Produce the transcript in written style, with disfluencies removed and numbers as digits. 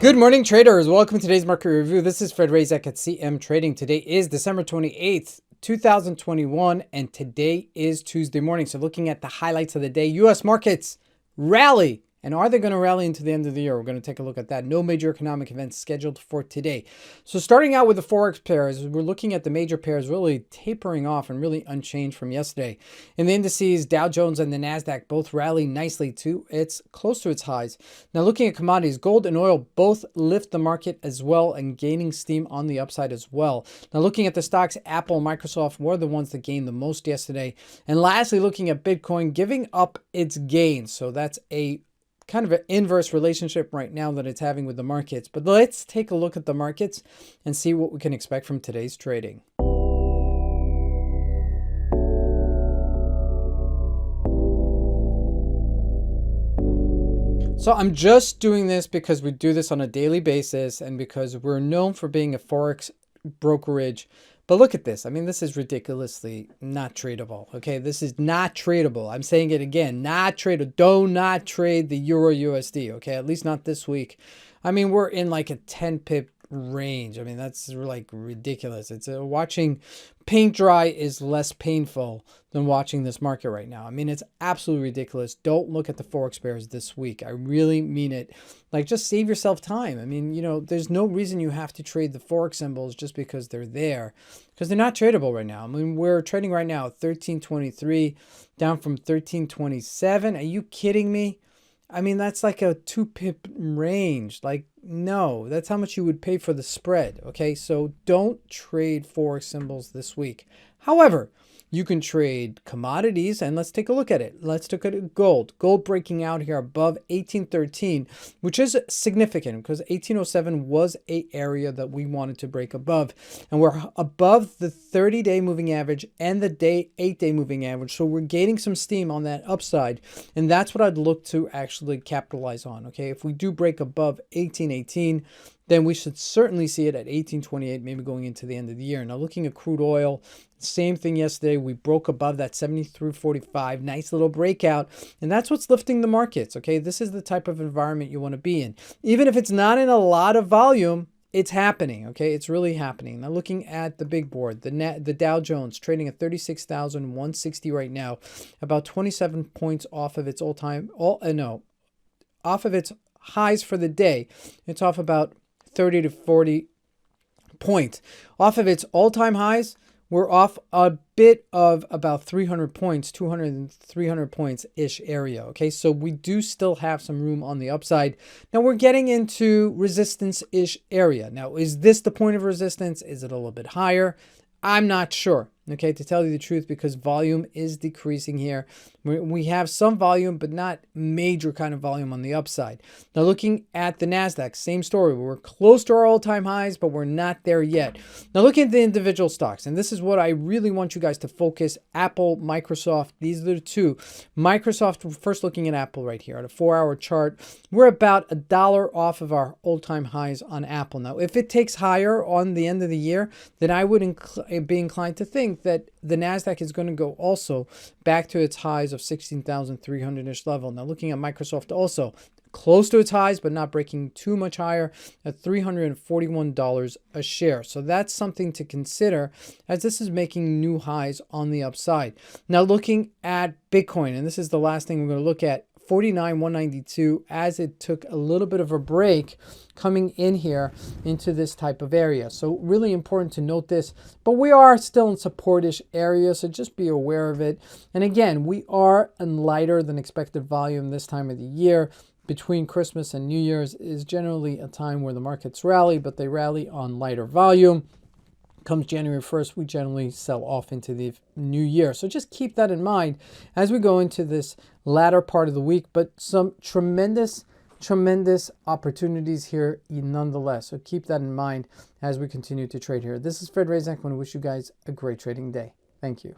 Good morning, traders. Welcome to today's market review. This is Fred Razak at CM Trading. Today is December 28th, 2021, and today is Tuesday morning. So looking at the highlights of the day, U.S. markets rally. And are they going to rally into the end of the year? We're going to take a look at that. No major economic events scheduled for today. So starting out with the Forex pairs, we're looking at the major pairs really tapering off and really unchanged from yesterday. In the indices, Dow Jones and the NASDAQ both rally nicely to close to its highs. Now looking at commodities, gold and oil both lift the market as well and gaining steam on the upside as well. Now looking at the stocks, Apple and Microsoft were the ones that gained the most yesterday. And lastly, looking at Bitcoin giving up its gains. So that's a kind of an inverse relationship right now that it's having with the markets. But let's take a look at the markets and see what we can expect from today's trading. So I'm just doing this because we do this on a daily basis and because we're known for being a Forex brokerage. But look at this. I mean, this is ridiculously not tradable. Okay, this is not tradable. I'm saying it again, not tradable. Do not trade the Euro USD. Okay, at least not this week. I mean, we're in like a 10 pip range. I mean, that's like ridiculous. It's watching paint dry is less painful than watching this market right now. I mean, it's absolutely ridiculous. Don't look at the Forex pairs this week. I really mean it. Like, just save yourself time. I mean, you know, there's no reason you have to trade the Forex symbols just because they're there, because they're not tradable right now. I mean, we're trading right now at 1323, down from 1327. Are you kidding me? I mean, that's like a 2 pip range. Like, no, that's how much you would pay for the spread. Okay, so don't trade Forex symbols this week. However, you can trade commodities, and let's take a look at it. Let's look at gold. Gold breaking out here above 1813, which is significant because 1807 was an area that we wanted to break above. And we're above the 30-day moving average and the 8-day moving average. So we're gaining some steam on that upside. And that's what I'd look to actually capitalize on. Okay, if we do break above 1818, then we should certainly see it at 1828, maybe going into the end of the year. Now looking at crude oil, same thing yesterday. We broke above that 73.45, nice little breakout. And that's what's lifting the markets, okay? This is the type of environment you want to be in. Even if it's not in a lot of volume, it's happening, okay? It's really happening. Now looking at the big board, the Dow Jones trading at 36,160 right now, about 27 points off of its off of its highs for the day. It's off about 30 to 40 points. Off of its all-time highs, we're off a bit of about 300 points, 200 and 300 points-ish area, okay? So we do still have some room on the upside. Now we're getting into resistance-ish area. Now, is this the point of resistance? Is it a little bit higher? I'm not sure, okay, to tell you the truth, because volume is decreasing here. We have some volume, but not major kind of volume on the upside. Now looking at the NASDAQ, same story. We're close to our all-time highs, but we're not there yet. Now looking at the individual stocks, and this is what I really want you guys to focus. Apple, Microsoft, these are the two. Microsoft, first looking at Apple right here, at a 4-hour chart, we're about $1 off of our all-time highs on Apple. Now, if it takes higher on the end of the year, then I would be inclined to think that the NASDAQ is going to go also back to its highs of 16,300-ish level. Now looking at Microsoft also, close to its highs, but not breaking too much higher at $341 a share. So that's something to consider as this is making new highs on the upside. Now looking at Bitcoin, and this is the last thing we're going to look at, 49,192, as it took a little bit of a break coming in here into this type of area. So really important to note this, but we are still in support-ish area, so just be aware of it. And again, we are in lighter than expected volume this time of the year. Between Christmas and New Year's is generally a time where the markets rally, but they rally on lighter volume. Comes January 1st, we generally sell off into the new year. So just keep that in mind as we go into this latter part of the week, but some tremendous opportunities here nonetheless. So keep that in mind as we continue to trade here. This is Fred Razak. I want to wish you guys a great trading day. Thank you.